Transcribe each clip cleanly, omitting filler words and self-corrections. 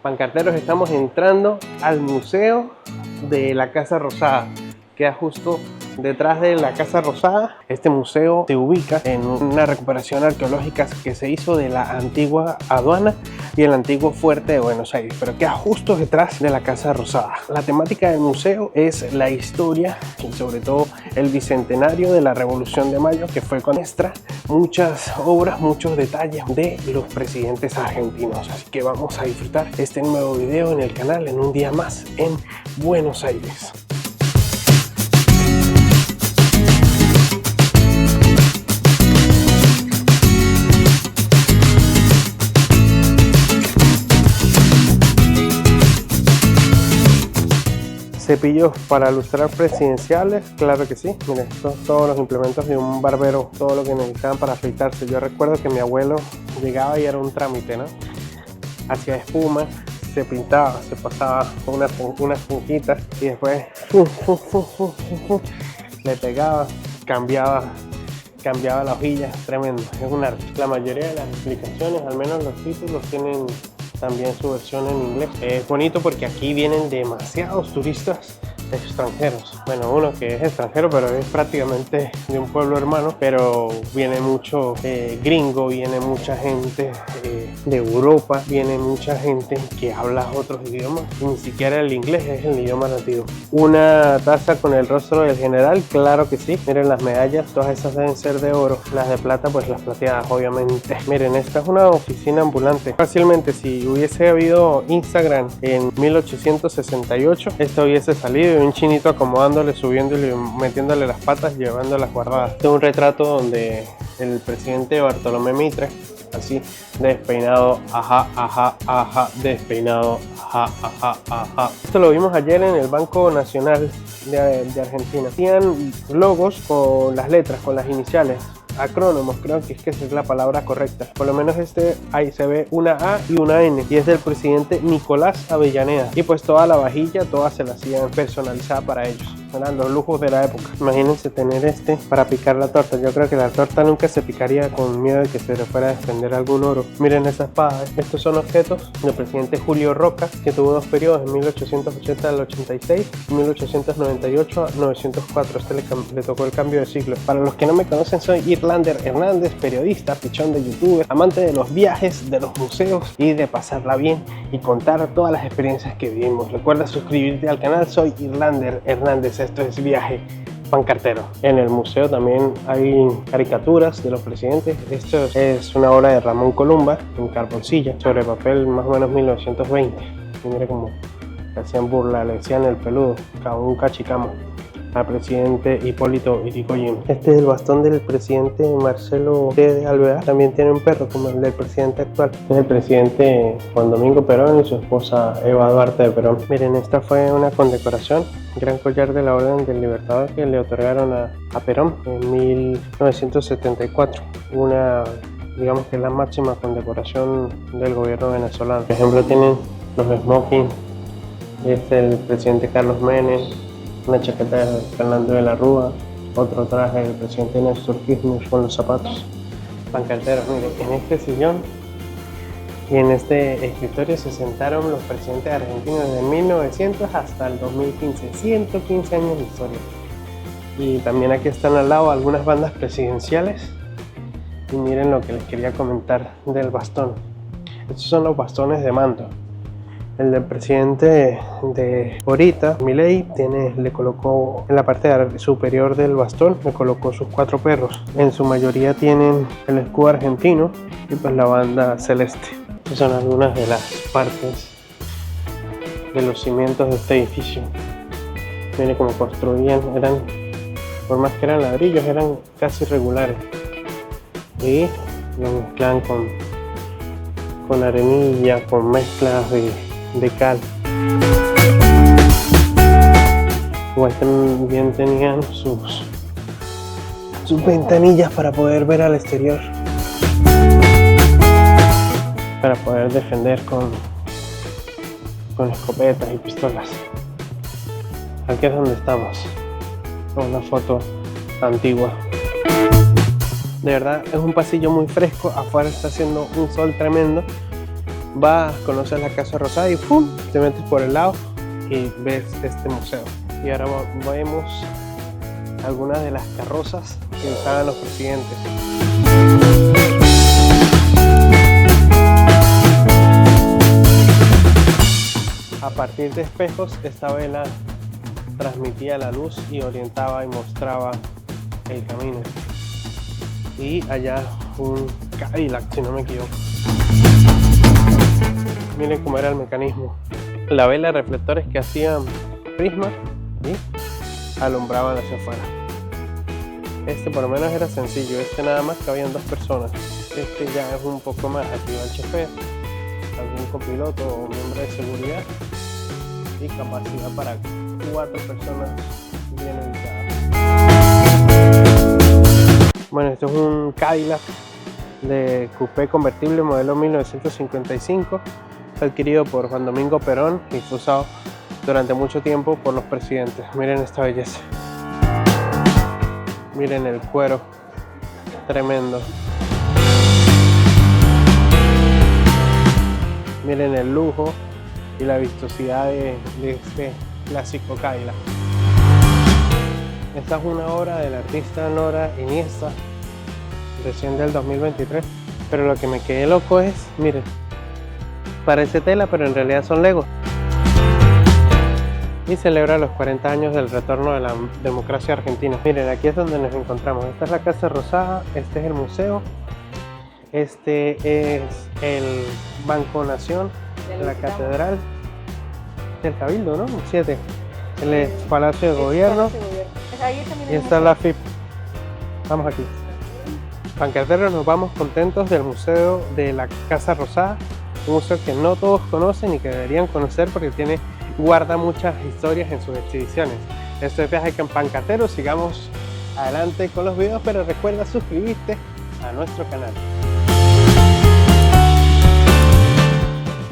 Pancarteros, estamos entrando al Museo de la Casa Rosada. Queda justo detrás de la Casa Rosada. Este museo se ubica en una recuperación arqueológica que se hizo de la antigua aduana y el antiguo fuerte de Buenos Aires, pero queda justo detrás de la Casa Rosada. La temática del museo es la historia y sobre todo el bicentenario de la Revolución de Mayo, que fue con extra muchas obras, muchos detalles de los presidentes argentinos. Así que vamos a disfrutar este nuevo video en el canal en un día más en Buenos Aires. Cepillos para lustrar presidenciales, claro que sí. Miren, estos son todos los implementos de un barbero, todo lo que necesitaban para afeitarse. Yo recuerdo que mi abuelo llegaba y era un trámite, ¿no? Hacía espuma, se pintaba, se pasaba con unas esponjitas y después le pegaba, cambiaba la hojilla. Tremendo, es un arte. La mayoría de las explicaciones, al menos los títulos, tienen también su versión en inglés. Es bonito porque aquí vienen demasiados turistas extranjeros. Bueno, uno que es extranjero, pero es prácticamente de un pueblo hermano, pero viene mucho gringo, viene mucha gente de Europa, viene mucha gente que habla otros idiomas, y ni siquiera el inglés es el idioma nativo. Una taza con el rostro del general, claro que sí. Miren las medallas, todas esas deben ser de oro, las de plata pues las plateadas obviamente. Miren, esta es una oficina ambulante. Fácilmente, si hubiese habido Instagram en 1868, esto hubiese salido un chinito acomodándole, subiéndole, metiéndole las patas, llevándolas guardadas. Este es un retrato donde el presidente Bartolomé Mitre, así, despeinado, ajá, despeinado, ajá. Esto lo vimos ayer en el Banco Nacional de Argentina. Hacían logos con las letras, con las iniciales. Acrónomos, creo que esa es la palabra correcta. Por lo menos ahí se ve una A y una N, y es del presidente Nicolás Avellaneda. Y pues toda la vajilla, todas se la hacían personalizada para ellos. Eran los lujos de la época. Imagínense tener este para picar la torta. Yo creo que la torta nunca se picaría con miedo de que se le fuera a desprender algún oro. Miren esa espada. Estos son objetos del presidente Julio Roca, que tuvo dos periodos, en 1880 al 86 y 1898 a 904. Le tocó el cambio de siglo. Para los que no me conocen, soy Irlander Hernández, periodista, pichón de youtuber, amante de los viajes, de los museos y de pasarla bien y contar todas las experiencias que vivimos. Recuerda suscribirte al canal. Soy Irlander Hernández. Esto es Viaje Pancartero. En el museo también hay caricaturas de los presidentes. Esto es una obra de Ramón Columba en carboncilla, sobre papel, más o menos 1920. Y mire cómo hacían burla, le decían el peludo, un cachicamo al presidente Hipólito Yrigoyen. Este es el bastón del presidente Marcelo T. de Alvear. También tiene un perro como el del presidente actual. Es el presidente Juan Domingo Perón y su esposa Eva Duarte de Perón. Miren, esta fue una condecoración, gran collar de la Orden del Libertador, que le otorgaron a Perón en 1974. Digamos que es la máxima condecoración del gobierno venezolano. Por ejemplo, tienen los smoking, el presidente Carlos Menem, una chaqueta de Fernando de la Rúa, otro traje del presidente Néstor Kirchner con los zapatos. Pancarteros, miren, en este sillón y en este escritorio se sentaron los presidentes argentinos desde 1900 hasta el 2015, 115 años de historia. Y también aquí están al lado algunas bandas presidenciales. Y miren lo que les quería comentar del bastón. Estos son los bastones de mando. El del presidente de ahorita, Milei, le colocó en la parte superior del bastón, le colocó sus 4 perros. En su mayoría tienen el escudo argentino y pues la banda celeste. Estas son algunas de las partes de los cimientos de este edificio. Miren cómo construían, por más que eran ladrillos, eran casi regulares. Y lo mezclan con arenilla, con mezclas de cal. Igual también tenían sus ventanillas para poder ver al exterior, para poder defender con escopetas y pistolas. Aquí es donde estamos, una foto antigua. De verdad es un pasillo muy fresco, afuera está haciendo un sol tremendo vas, conoces la Casa Rosada y ¡pum!, te metes por el lado y ves este museo. Y ahora vemos algunas de las carrozas que usaban los presidentes. A partir de espejos, esta vela transmitía la luz y orientaba y mostraba el camino. Y allá un Cadillac, si no me equivoco. Miren cómo era el mecanismo. La vela de reflectores que hacían prisma y alumbraban hacia afuera. Este por lo menos era sencillo, este nada más cabían 2 personas. Este ya es un poco más, aquí va el chofer, algún copiloto o miembro de seguridad y capacidad para 4 personas bien ubicadas. Bueno, esto es un Cadillac de coupé convertible modelo 1955, adquirido por Juan Domingo Perón y fue usado durante mucho tiempo por los presidentes. Miren esta belleza. Miren el cuero, tremendo. Miren el lujo y la vistosidad de este clásico Cadillac. Esta es una obra del artista Nora Iniesta, recién del 2023, pero lo que me quedé loco es, miren, parece tela, pero en realidad son Legos. Y celebra los 40 años del retorno de la democracia argentina. Miren, aquí es donde nos encontramos. Esta es la Casa Rosada, este es el museo, este es el Banco Nación, la Catedral del Cabildo, ¿no? 7. El Palacio de Gobierno. Y esta es la FIP. Vamos aquí. Pancarteros, nos vamos contentos del Museo de la Casa Rosada. Un museo que no todos conocen y que deberían conocer porque guarda muchas historias en sus exhibiciones. Esto es Viaje con Pancarteros. Sigamos adelante con los videos, pero recuerda suscribirte a nuestro canal.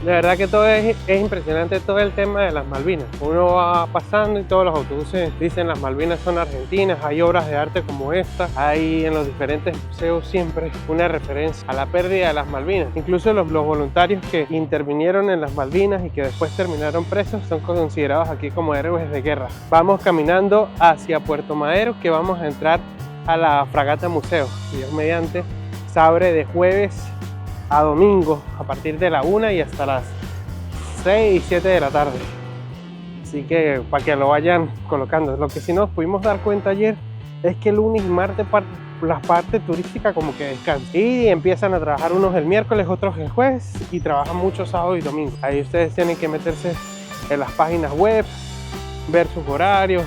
De verdad que todo es impresionante, todo el tema de las Malvinas. Uno va pasando y todos los autobuses dicen las Malvinas son argentinas. Hay obras de arte como esta. Hay en los diferentes museos siempre una referencia a la pérdida de las Malvinas. Incluso los voluntarios que intervinieron en las Malvinas y que después terminaron presos son considerados aquí como héroes de guerra. Vamos caminando hacia Puerto Madero, que vamos a entrar a la Fragata Museo. Dios mediante, se abre de jueves a domingo a partir de la 1 y hasta las 6 y 7 de la tarde. Así que para que lo vayan colocando. Lo que sí nos pudimos dar cuenta ayer es que lunes y martes la parte turística como que descansa. Y empiezan a trabajar unos el miércoles, otros el jueves y trabajan mucho sábado y domingo. Ahí ustedes tienen que meterse en las páginas web, ver sus horarios,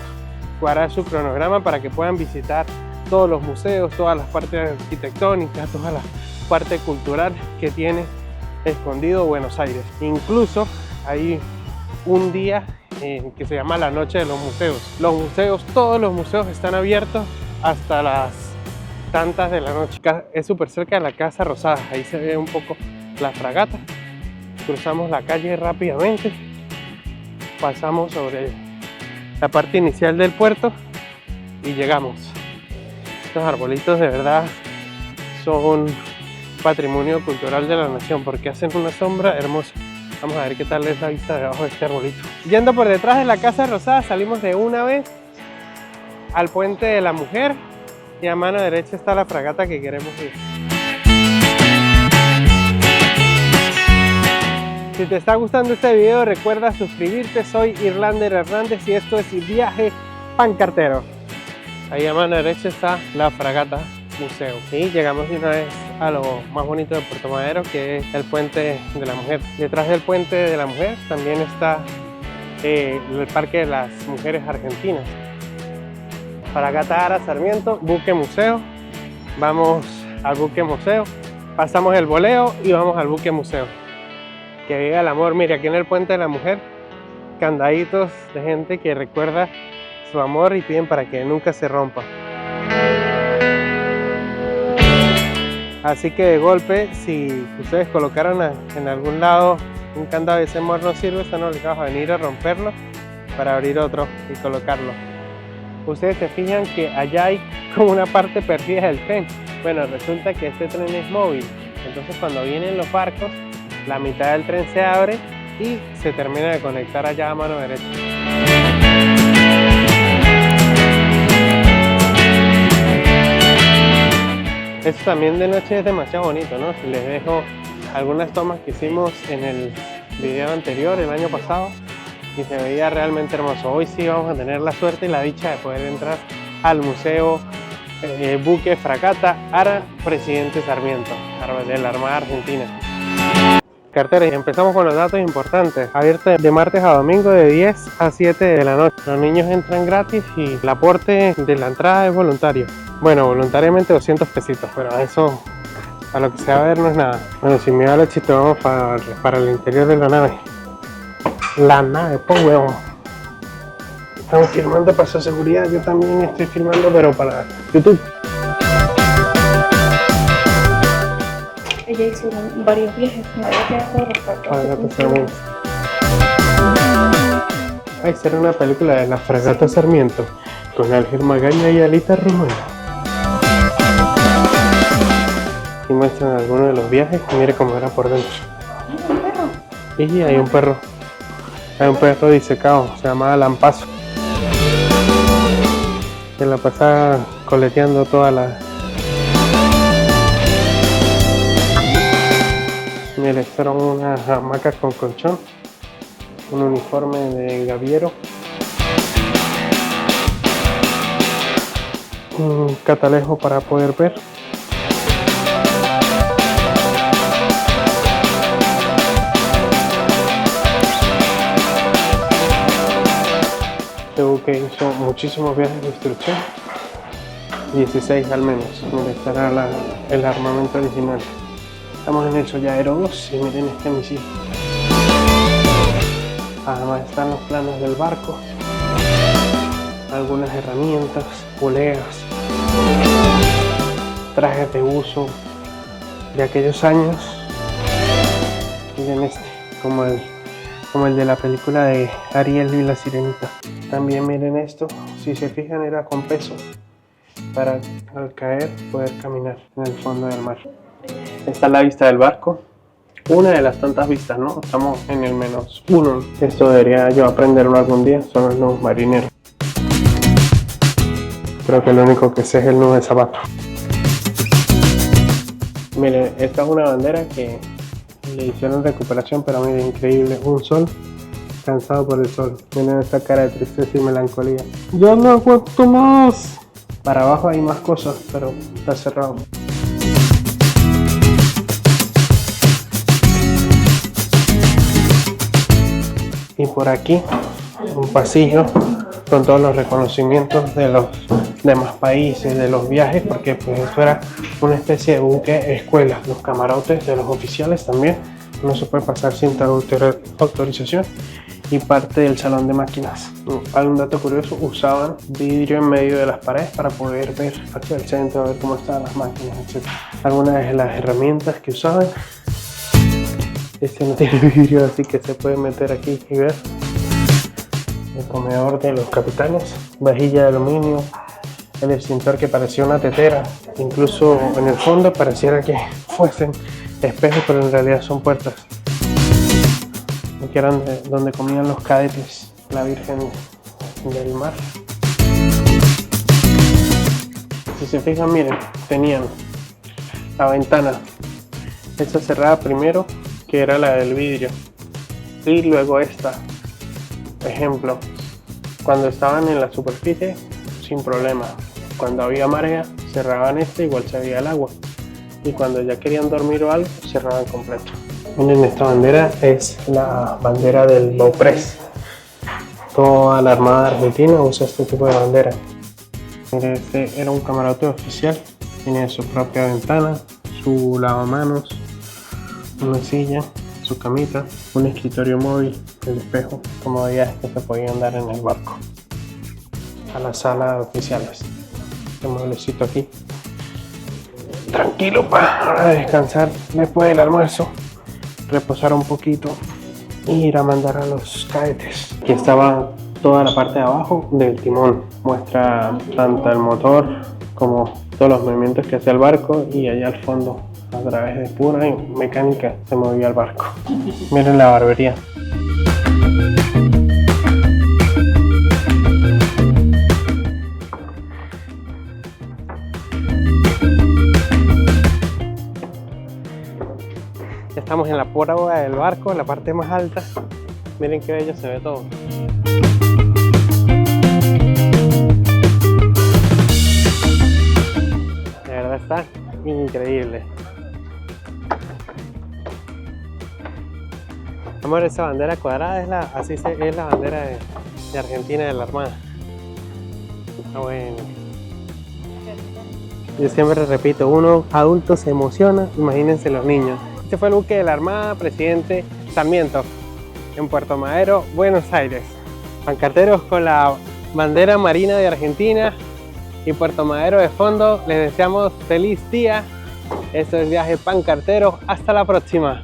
cuadrar su cronograma para que puedan visitar todos los museos, todas las partes arquitectónicas, todas las parte cultural que tiene escondido Buenos Aires. Incluso hay un día que se llama la Noche de los Museos. Todos los museos están abiertos hasta las tantas de la noche. Es súper cerca de la Casa Rosada, ahí se ve un poco la fragata. Cruzamos la calle rápidamente, pasamos sobre la parte inicial del puerto y llegamos. Estos arbolitos de verdad son patrimonio cultural de la nación porque hacen una sombra hermosa. Vamos a ver qué tal es la vista debajo de este arbolito. Yendo por detrás de la Casa Rosada, salimos de una vez al Puente de la Mujer y a mano derecha está la fragata que queremos ir. Si te está gustando este video, recuerda suscribirte. Soy Irlander Hernández y esto es Viaje Pancartero. Ahí a mano derecha está la Fragata Museo. Y llegamos de una vez a lo más bonito de Puerto Madero, que es el Puente de la Mujer. Detrás del Puente de la Mujer también está el Parque de las Mujeres Argentinas. Fragata Ara Sarmiento, buque museo. Vamos al buque museo, pasamos el boleo y vamos al buque museo. Que viva el amor. Mire, aquí en el Puente de la Mujer, candaditos de gente que recuerda su amor y piden para que nunca se rompa. Así que de golpe, si ustedes colocaron en algún lado un candado de ese amor no sirve, están obligados a venir a romperlo para abrir otro y colocarlo. Ustedes se fijan que allá hay como una parte perdida del tren. Bueno, resulta que este tren es móvil, entonces cuando vienen los barcos la mitad del tren se abre y se termina de conectar allá a mano derecha. Esto también de noche es demasiado bonito, ¿no? Si les dejo algunas tomas que hicimos en el video anterior, el año pasado, y se veía realmente hermoso. Hoy sí vamos a tener la suerte y la dicha de poder entrar al Museo Buque Fragata Ara Presidente Sarmiento, de la Armada Argentina. Cartera, y empezamos con los datos importantes. Abierto de martes a domingo de 10 a 7 de la noche. Los niños entran gratis y el aporte de la entrada es voluntario. Bueno, voluntariamente 200 pesitos, pero eso a lo que se va a ver no es nada. Bueno, sin miedo al éxito, vamos para el interior de la nave. La nave, pues huevón. Estamos filmando para su seguridad, yo también estoy filmando, pero para YouTube. Ella hizo varios viajes, me había quedado Sarmiento. Ay, será una película de la Fragata Sarmiento con Ángel Magaña y Alita Romero. Y muestran algunos de los viajes y mire cómo era por dentro. ¿Hay un perro? Y hay un perro. Hay un perro disecado, se llama Lampazo. Se la pasa coleteando toda la... Mire, estas eran unas hamacas con colchón, un uniforme de gaviero, un catalejo para poder ver, este buque hizo muchísimos viajes de instrucción, 16 al menos. Mire, esta era el armamento original. Estamos en el Sollaero 2 y miren este misil. Además están los planos del barco, algunas herramientas, poleas, trajes de uso de aquellos años. Miren este, como el de la película de Ariel y la Sirenita. También miren esto, si se fijan era con peso, para al caer poder caminar en el fondo del mar. Esta es la vista del barco, una de las tantas vistas, ¿no? Estamos en el -1. Esto debería yo aprenderlo algún día, son los nudos marineros. Creo que lo único que sé es el nudo de zapato. Miren, esta es una bandera que le hicieron recuperación, pero miren, increíble, un sol cansado por el sol. Miren esta cara de tristeza y melancolía. ¡Ya no aguanto más! Para abajo hay más cosas, pero está cerrado. Y por aquí un pasillo con todos los reconocimientos de los demás países, de los viajes, porque pues esto era una especie de buque escuela. Los camarotes de los oficiales también no se puede pasar sin autorización, y parte del salón de máquinas. Algún dato curioso, usaban vidrio en medio de las paredes para poder ver hacia el centro, ver cómo estaban las máquinas, etc. Algunas de las herramientas que usaban. Este no tiene vidrio, así que se puede meter aquí y ver. El comedor de los capitanes, vajilla de aluminio, el extintor que parecía una tetera, incluso en el fondo pareciera que fuesen espejos, pero en realidad son puertas, que eran donde comían los cadetes, la Virgen del Mar. Si se fijan, miren, tenían la ventana, esta cerrada primero, que era la del vidrio, y luego esta. Ejemplo, cuando estaban en la superficie, sin problema. Cuando había marea, cerraban este, igual se veía el agua. Y cuando ya querían dormir o algo, cerraban completo. Miren, esta bandera es la bandera del Beauprés. Toda la Armada Argentina usa este tipo de bandera. Miren, este era un camarote oficial. Tiene su propia ventana, su lavamanos, una silla, su camita, un escritorio móvil, el espejo, comodidades que se podían dar en el barco. A la sala de oficiales. Este mueblecito aquí. Tranquilo para descansar después del almuerzo, reposar un poquito e ir a mandar a los cadetes. Aquí estaba toda la parte de abajo del timón. Muestra tanto el motor como todos los movimientos que hace el barco, y allá al fondo A través de pura mecánica se movía el barco. Miren la barbería. Ya estamos en la proa del barco, la parte más alta. Miren qué bello se ve todo. De verdad está increíble. Amor, esa bandera cuadrada es la bandera de Argentina, de la Armada. Ah, bueno. Yo siempre repito, uno adulto se emociona, imagínense los niños. Este fue el buque de la Armada, Presidente Sarmiento, en Puerto Madero, Buenos Aires. Pancarteros con la bandera marina de Argentina y Puerto Madero de fondo. Les deseamos feliz día. Esto es Viaje Pancartero. Hasta la próxima.